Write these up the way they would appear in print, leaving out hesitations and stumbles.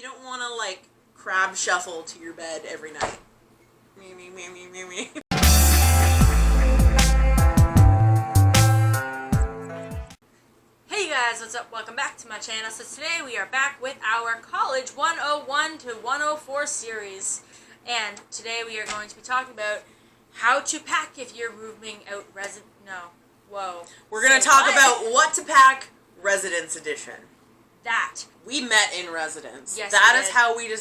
You don't want to, like, crab shuffle to your bed every night. Me. Hey guys, what's up? Welcome back to my channel. So today we are back with our College 101 to 104 series. And today we are going to be talking about how to pack if you're moving out We're going to talk about what to pack, Residence Edition. That. We met in residence. Yes, that we is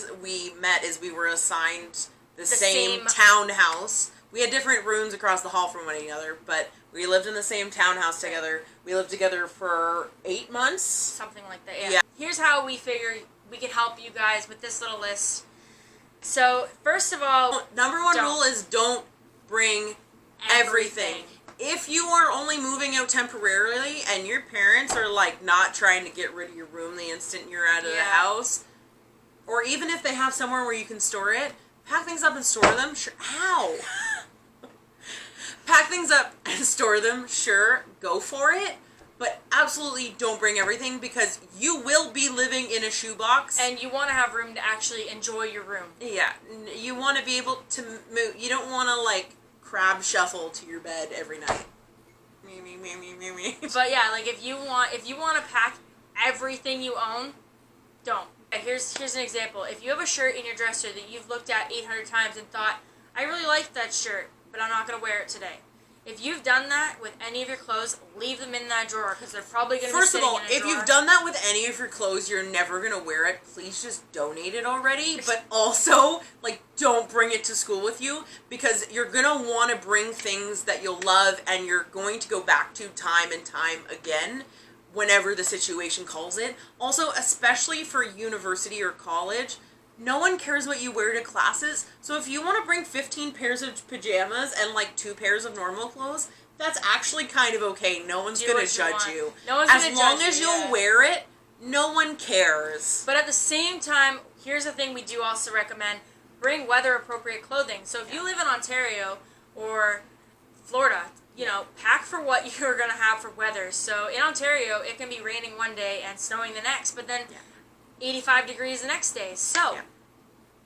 did. how we met, is we were assigned the same townhouse. We had different rooms across the hall from one another, but we lived in the same townhouse together. We lived together for 8 months. Something like that, yeah. Here's how we figure we can help you guys with this little list. So, first of all, number one rule is don't bring everything. If you are only moving out temporarily and your parents are, like, not trying to get rid of your room the instant you're out of the house, or even if they have somewhere where you can store it, pack things up and store them. Sure. Ow! Pack things up and store them. Sure, go for it. But absolutely don't bring everything, because you will be living in a shoebox. And you want to have room to actually enjoy your room. Yeah. You want to be able to move. You don't want to, like, crab shuffle to your bed every night. Me. But yeah, like if you want to pack everything you own, don't. Here's an example. If you have a shirt in your dresser that you've looked at 800 times and thought, I really like that shirt, but I'm not going to wear it today. If you've done that with any of your clothes, leave them in that drawer, because they're probably going to be sitting in a drawer. First of all, if you've done that with any of your clothes, you're never going to wear it. Please just donate it already. But also, like, don't bring it to school with you, because you're going to want to bring things that you'll love and you're going to go back to time and time again whenever the situation calls it. Also, especially for university or college, no one cares what you wear to classes, so if you want to bring 15 pairs of pajamas and, like, 2 pairs of normal clothes, that's actually kind of okay. No one's going to judge you. No one's going to judge you. As long as you'll wear it, no one cares. But at the same time, here's the thing we do also recommend. Bring weather-appropriate clothing. So if you live in Ontario or Florida, you know, pack for what you're going to have for weather. So in Ontario, it can be raining one day and snowing the next, but then 85 degrees the next day. So,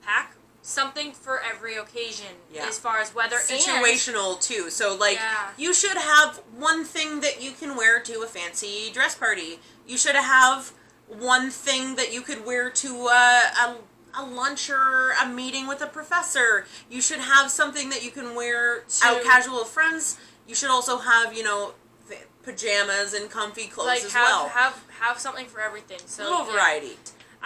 pack something for every occasion as far as weather. Situational, too. So, like, you should have one thing that you can wear to a fancy dress party. You should have one thing that you could wear to a lunch or a meeting with a professor. You should have something that you can wear out casual with friends. You should also have, you know, pajamas and comfy clothes as well. Have something for everything. So, a little variety.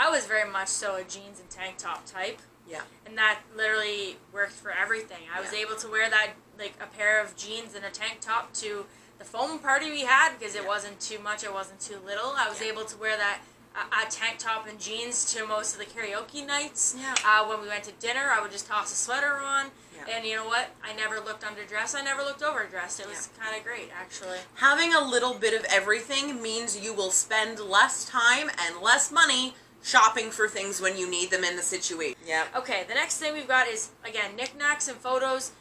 I was very much so a jeans and tank top type. Yeah. And that literally worked for everything. I was able to wear that, like, a pair of jeans and a tank top to the foam party we had, because it wasn't too much, it wasn't too little. I was able to wear that a tank top and jeans to most of the karaoke nights. Yeah. When we went to dinner, I would just toss a sweater on. Yeah. And you know what? I never looked underdressed. I never looked overdressed. It was kind of great, actually. Having a little bit of everything means you will spend less time and less money shopping for things when you need them in the situation. Yeah. Okay, the next thing we've got is, again, knickknacks and photos.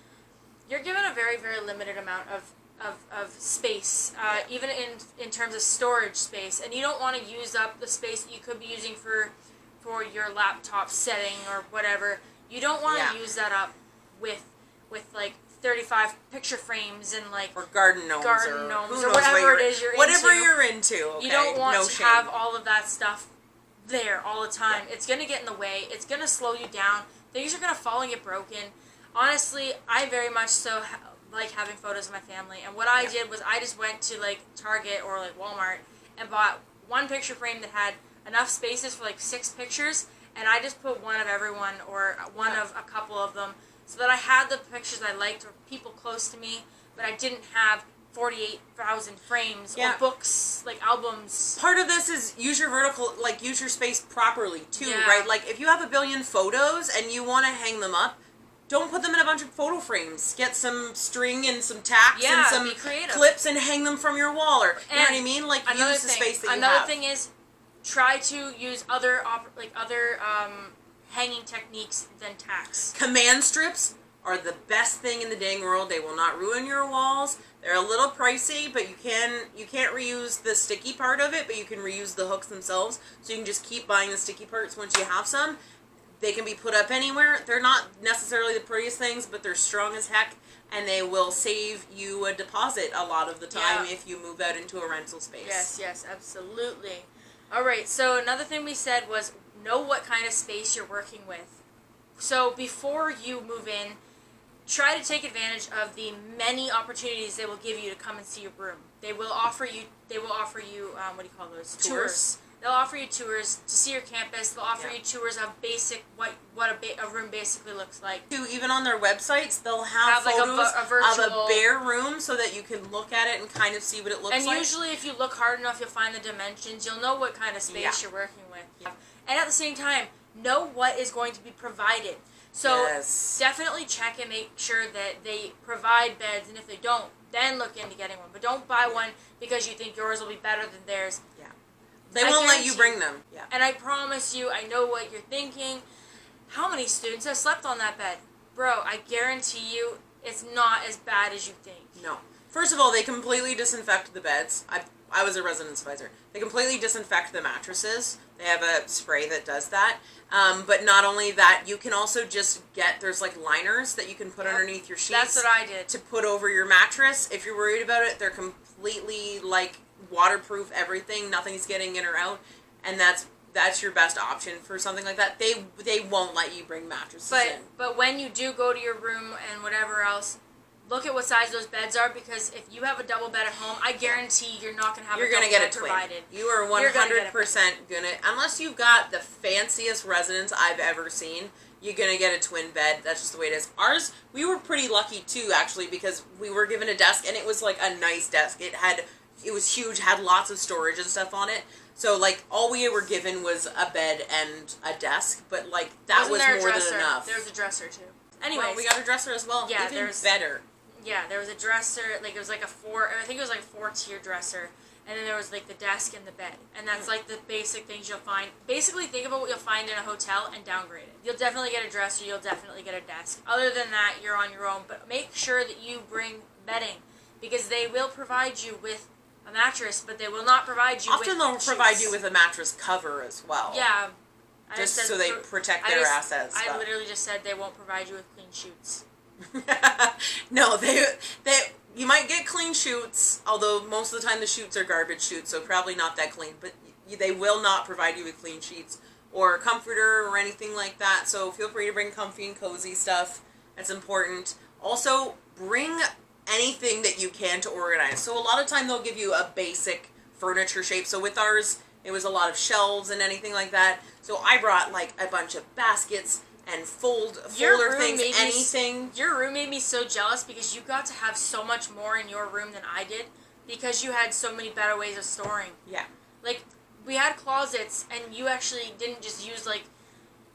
You're given a very, very limited amount of space, even in terms of storage space, and you don't want to use up the space that you could be using for your laptop setting or whatever. You don't want to use that up with like 35 picture frames and, like, or garden gnomes or whatever it is you're into. Whatever you're into. Okay? You don't want to have all of that stuff there all the time. It's going to get in the way. It's going to slow you down. Things are going to fall and get broken. Honestly, I very much so like having photos of my family. And what I did was I just went to, like, Target or, like, Walmart and bought one picture frame that had enough spaces for, like, 6 pictures. And I just put one of everyone or one of a couple of them so that I had the pictures I liked or people close to me, but I didn't have 48,000 frames or books, like albums. Part of this is use your use your space properly too, right? Like, if you have a billion photos and you want to hang them up, don't put them in a bunch of photo frames. Get some string and some tacks and some clips and hang them from your wall, or you know what I mean? Like, use the space that you have. Another thing is, try to use other hanging techniques than tacks. Command strips are the best thing in the dang world. They will not ruin your walls. They're a little pricey, but you can't reuse the sticky part of it, but you can reuse the hooks themselves. So you can just keep buying the sticky parts once you have some. They can be put up anywhere. They're not necessarily the prettiest things, but they're strong as heck, and they will save you a deposit a lot of the time if you move out into a rental space. Yes, absolutely. All right, so another thing we said was know what kind of space you're working with. So before you move in, try to take advantage of the many opportunities they will give you to come and see your room. They will offer you what do you call those? Tours. They'll offer you tours to see your campus. They'll offer you tours of basic what a room basically looks like. Even on their websites, they'll have photos like a virtual, of a bare room so that you can look at it and kind of see what it looks like. And usually if you look hard enough, you'll find the dimensions. You'll know what kind of space you're working with. Yeah. And at the same time, know what is going to be provided. So definitely check and make sure that they provide beds, and if they don't, then look into getting one. But don't buy one because you think yours will be better than theirs. Yeah. They won't let you bring them. Yeah. And I promise you, I know what you're thinking. How many students have slept on that bed? Bro, I guarantee you it's not as bad as you think. No. First of all, they completely disinfect the beds. I was a residence advisor. They completely disinfect the mattresses. They have a spray that does that. But not only that, you can also just there's like liners that you can put underneath your sheets. That's what I did. To put over your mattress. If you're worried about it, they're completely like waterproof everything. Nothing's getting in or out. And that's your best option for something like that. They won't let you bring mattresses in. But when you do go to your room and whatever else, look at what size those beds are, because if you have a double bed at home, I guarantee you're not going to have a double bed provided. You are 100% going to, unless you've got the fanciest residence I've ever seen, you're going to get a twin bed. That's just the way it is. Ours, we were pretty lucky too, actually, because we were given a desk, and it was like a nice desk. It was huge, had lots of storage and stuff on it. So, like, all we were given was a bed and a desk, but, like, that was more than enough. There was a dresser, too. Anyways. Well, we got a dresser as well. Yeah, even better. Yeah, there was a dresser, like, it was like I think it was like a 4-tier dresser, and then there was, like, the desk and the bed, and that's, like, the basic things you'll find. Basically, think about what you'll find in a hotel and downgrade it. You'll definitely get a dresser, you'll definitely get a desk. Other than that, you're on your own, but make sure that you bring bedding, because they will provide you with a mattress, but they will not provide you Often they'll provide you with a mattress cover as well. Yeah. Just so they protect their assets. I literally just said they won't provide you with clean sheets. No, they you might get clean sheets, although most of the time the sheets are garbage sheets, so probably not that clean, but they will not provide you with clean sheets or a comforter or anything like that, so feel free to bring comfy and cozy stuff. That's important. Also, bring anything that you can to organize. So a lot of time they'll give you a basic furniture shape. So with ours, it was a lot of shelves and anything like that. So I brought like a bunch of baskets and folder things, anything. Your room made me so jealous because you got to have so much more in your room than I did because you had so many better ways of storing. Yeah. Like, we had closets, and you actually didn't just use, like,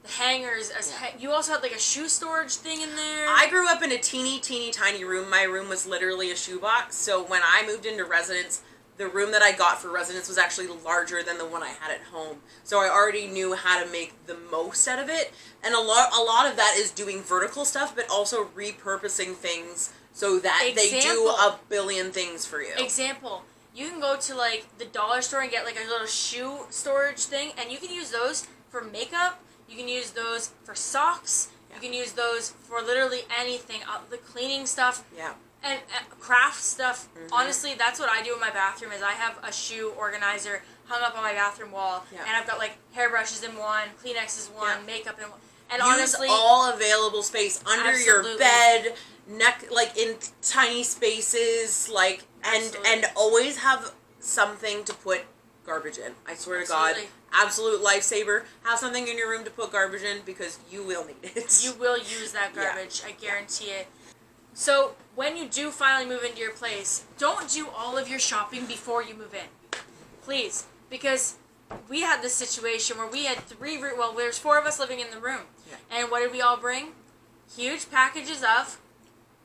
the hangers as you also had like a shoe storage thing in there. I grew up in a teeny tiny room. My room was literally a shoebox. So when I moved into residence, the room that I got for residence was actually larger than the one I had at home. So I already knew how to make the most out of it. And a lot of that is doing vertical stuff, but also repurposing things so that they do a billion things for you. Example. You can go to like the dollar store and get like a little shoe storage thing, and you can use those for makeup. You can use those for socks. Yeah. You can use those for literally anything. The cleaning stuff. Yeah. And craft stuff. Mm-hmm. Honestly, that's what I do in my bathroom. Is I have a shoe organizer hung up on my bathroom wall, and I've got like hairbrushes in one, Kleenex in one, makeup in one. And use honestly, all available space under your bed, like in tiny spaces, like and always have something to put garbage in. I swear to God, absolute lifesaver. Have something in your room to put garbage in because you will need it. You will use that garbage. I guarantee it. So when you do finally move into your place, don't do all of your shopping before you move in, please, because we had this situation where we had there's 4 of us living in the room, and what did we all bring? Huge packages of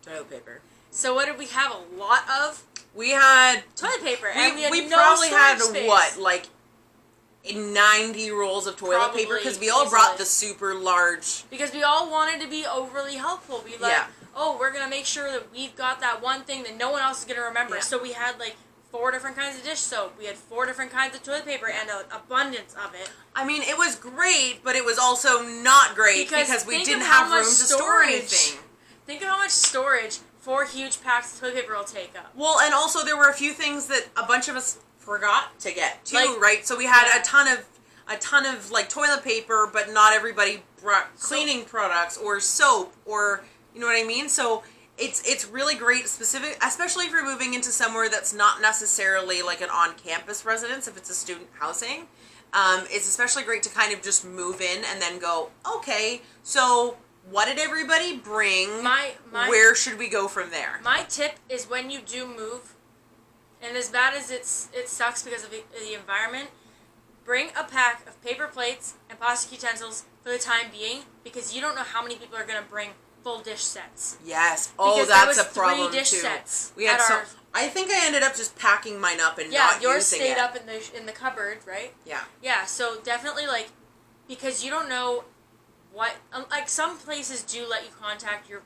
toilet paper. So what did we have? A lot of. We had toilet paper, and we had probably had space. What, like 90 rolls of toilet paper because we all brought the super large. Because we all wanted to be overly helpful. oh, we're gonna make sure that we've got that one thing that no one else is gonna remember. Yeah. So we had like 4 different kinds of dish soap. We had 4 different kinds of toilet paper and an abundance of it. I mean, it was great, but it was also not great because we didn't have room to store anything. Think of how much storage 4 huge packs of toilet paper will take up. Well, and also there were a few things that a bunch of us forgot to get too, Like, right? So we had yeah. a ton of like toilet paper, but not everybody brought cleaning products or soap or, you know what I mean? So it's really great, especially if you're moving into somewhere that's not necessarily like an on-campus residence, if it's a student housing. It's especially great to kind of just move in and then go, okay, so what did everybody bring? Where should we go from there? My tip is when you do move, and as bad as it sucks because of the environment, bring a pack of paper plates and plastic utensils for the time being, because you don't know how many people are going to bring full dish sets. Yes. Because that's a problem 3 dish too. sets. We had I think I ended up just packing mine up and not using it. Yeah, yours stayed up in the cupboard, right? Yeah. Yeah, so definitely like, because you don't know what, like some places do let you contact your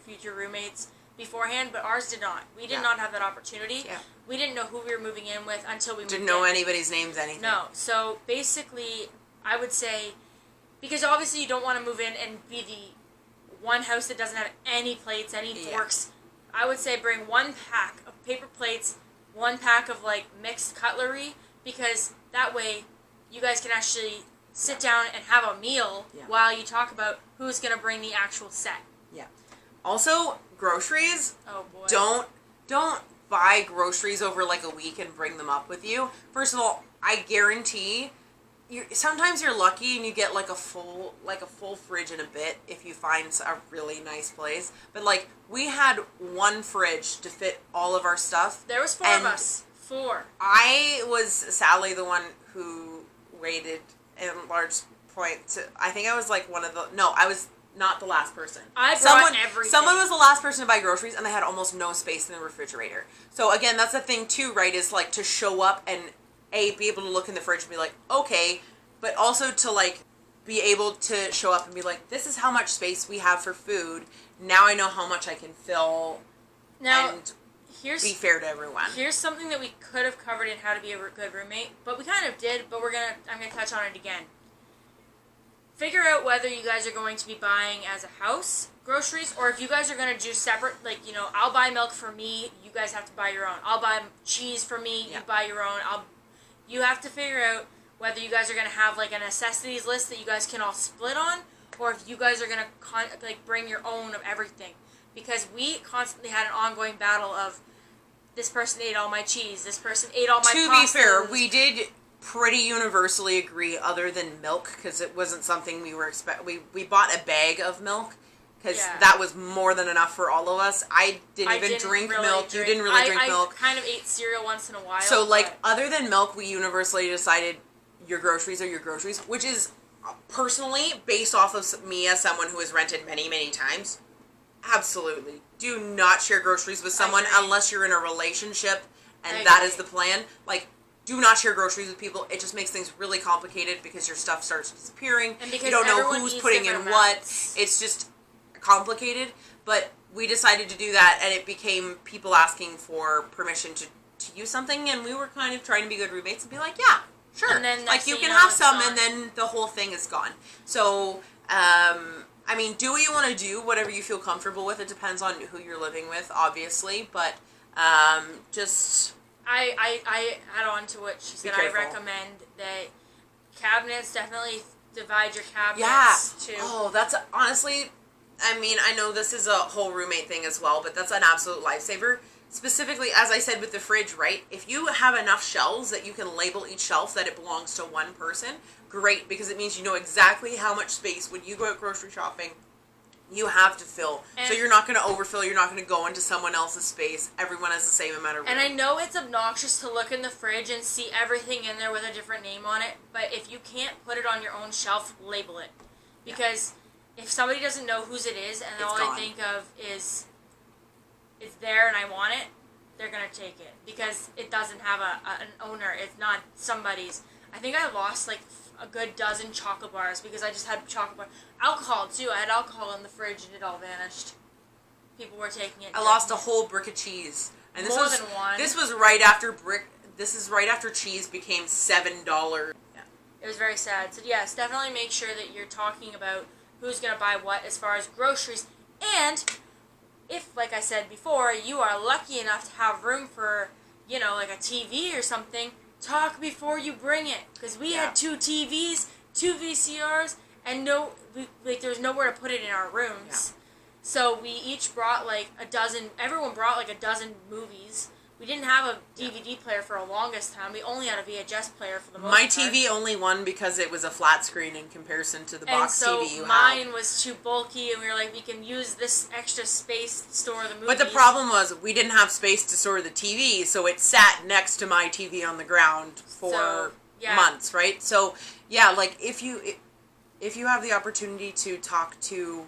future roommates beforehand, but ours did not. We did not have that opportunity. Yeah. We didn't know who we were moving in with until we moved in. Didn't know anybody's names, anything. No. So basically, I would say, because obviously you don't want to move in and be the one house that doesn't have any plates, any forks. I would say bring 1 pack of paper plates, 1 pack of like mixed cutlery, because that way you guys can actually sit down and have a meal while you talk about who's going to bring the actual set. Yeah. Also, groceries. Oh boy. Don't buy groceries over like a week and bring them up with you. First of all, I guarantee sometimes you're lucky and you get like a full fridge in a bit if you find a really nice place. But like we had 1 fridge to fit all of our stuff. There was 4 of us. 4. I was sadly the one who waited in large point. I think I was like I was not the last person. I brought everything. Someone was the last person to buy groceries, and they had almost no space in the refrigerator. So again, that's the thing too, right? Is like to show up and be able to look in the fridge and be like, okay, but also to like be able to show up and be like, this is how much space we have for food. Now I know how much I can fill. Now, and be fair to everyone. Here's something that we could have covered in how to be a good roommate, but we kind of did. But I'm gonna touch on it again. Figure out whether you guys are going to be buying as a house groceries, or if you guys are going to do separate, like, you know, I'll buy milk for me, you guys have to buy your own. I'll buy cheese for me, you buy your own. You have to figure out whether you guys are going to have, like, a necessities list that you guys can all split on, or if you guys are going to, bring your own of everything. Because we constantly had an ongoing battle of, this person ate all my cheese, this person ate all my pasta. To be fair, we did pretty universally agree, other than milk, because it wasn't something we were we bought a bag of milk because that was more than enough for all of us. I didn't drink milk. You didn't really drink milk. I kind of ate cereal once in a while. So other than milk, we universally decided your groceries are your groceries, which is personally based off of me as someone who has rented many, many times. Absolutely, do not share groceries with someone unless you're in a relationship and that is the plan. Like, do not share groceries with people. It just makes things really complicated because your stuff starts disappearing. And because you don't know who's putting in what. It's just complicated. But we decided to do that, and it became people asking for permission to use something, and we were kind of trying to be good roommates and be like, yeah, sure. And then like, you can have some, and then the whole thing is gone. So, I mean, do what you want to do, whatever you feel comfortable with. It depends on who you're living with, obviously, but just... I add on to what she said. I recommend that cabinets, definitely divide your cabinets too. Oh, that's honestly, I mean, I know this is a whole roommate thing as well, but that's an absolute lifesaver. Specifically, as I said with the fridge, right? If you have enough shelves that you can label each shelf that it belongs to one person, great, because it means you know exactly how much space when you go out grocery shopping you have to fill. So you're not going to overfill. You're not going to go into someone else's space. Everyone has the same amount of room. And I know it's obnoxious to look in the fridge and see everything in there with a different name on it, but if you can't put it on your own shelf, label it. Because if somebody doesn't know whose it is and all they think of is it's there and I want it, they're going to take it. Because it doesn't have an owner. It's not somebody's. I think I lost like a good dozen chocolate bars because I just had chocolate bars. Alcohol too. I had alcohol in the fridge and it all vanished. people were taking it. I lost a whole brick of cheese. And this More was, than one. This was right after This is right after cheese became $7. Yeah. It was very sad. So yes, definitely make sure that you're talking about who's going to buy what as far as groceries. And if, like I said before, you are lucky enough to have room for, you know, like a TV or something, talk before you bring it. Because we had 2 TVs, 2 VCRs, and there was nowhere to put it in our rooms. Yeah. So we each brought like a dozen, everyone brought like a dozen movies. We didn't have a DVD player for the longest time. We only had a VHS player for the most part. My TV only won because it was a flat screen in comparison to the box TV you have. And so mine was too bulky, and we were like, we can use this extra space to store the movies. But the problem was we didn't have space to store the TV, so it sat next to my TV on the ground for months, right? So, yeah, like if you have the opportunity to talk to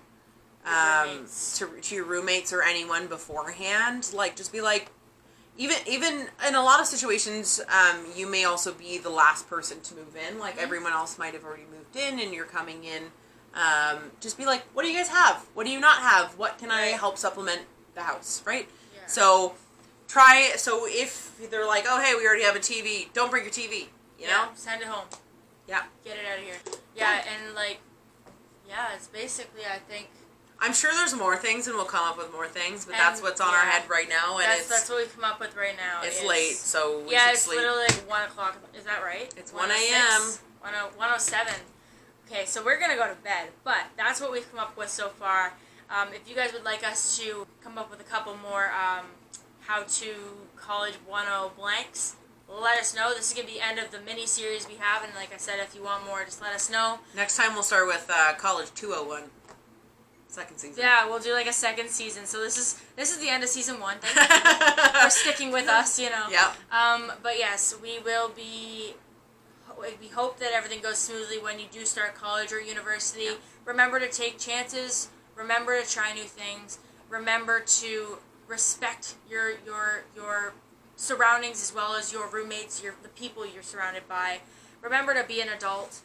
your roommates or anyone beforehand, like just be like, even in a lot of situations, you may also be the last person to move in. Like everyone else might have already moved in, and you're coming in. Just be like, what do you guys have? What do you not have? What can I help supplement the house, right? Yeah. So if they're like, oh hey, we already have a TV, don't bring your TV. You know, send it home. Yeah, get it out of here. Yeah, and like, it's basically, I think. I'm sure there's more things, and we'll come up with more things, but that's what's on our head right now, and that's what we've come up with right now. It's late, so we should sleep. Literally like 1 o'clock. Is that right? It's 1 a.m. 1:07. Okay, so we're gonna go to bed, but that's what we've come up with so far. If you guys would like us to come up with a couple more how to college 10 blanks, let us know. This is gonna be the end of the mini series we have, and like I said, if you want more, just let us know. Next time we'll start with college 201. Second season. Yeah, we'll do like a second season. So this is the end of season 1. Thank you for sticking with us, you know. Yep. But yes, we hope that everything goes smoothly when you do start college or university. Yep. Remember to take chances. Remember to try new things. Remember to respect your surroundings as well as your roommates, the people you're surrounded by. Remember to be an adult.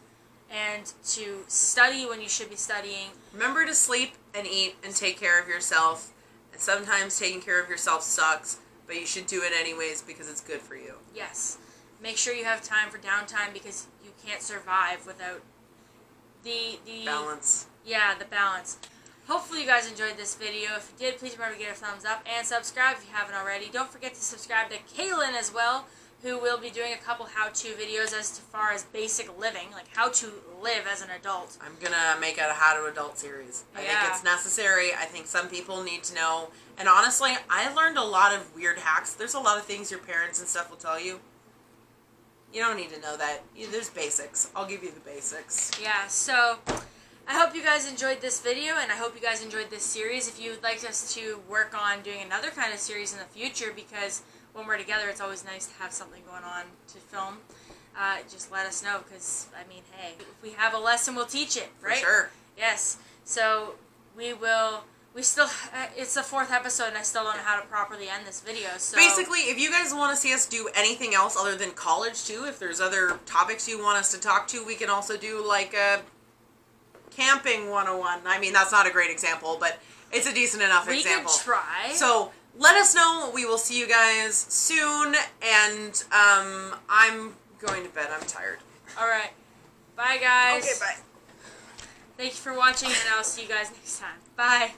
And to study when you should be studying. Remember to sleep and eat and take care of yourself. And sometimes taking care of yourself sucks, but you should do it anyways because it's good for you. Yes. Make sure you have time for downtime because you can't survive without the balance. Yeah, the balance. Hopefully you guys enjoyed this video. If you did, please remember to give it a thumbs up and subscribe if you haven't already. Don't forget to subscribe to Kaelan as well, who will be doing a couple how-to videos as far as basic living, like how to live as an adult. I'm going to make it a how to adult series. I think it's necessary. I think some people need to know. And honestly, I learned a lot of weird hacks. There's a lot of things your parents and stuff will tell you. You don't need to know that. There's basics. I'll give you the basics. Yeah, so I hope you guys enjoyed this video, and I hope you guys enjoyed this series. If you would like us to work on doing another kind of series in the future, because when we're together, it's always nice to have something going on to film. Just let us know, because, I mean, hey, if we have a lesson, we'll teach it, right? For sure. Yes. So it's the 4th episode, and I still don't know how to properly end this video. So basically, if you guys want to see us do anything else other than college, too, if there's other topics you want us to talk to, we can also do, like, a camping 101. I mean, that's not a great example, but it's a decent enough example. We could try. So let us know. We will see you guys soon, and I'm going to bed. I'm tired. All right. Bye, guys. Okay, bye. Thank you for watching, and I'll see you guys next time. Bye.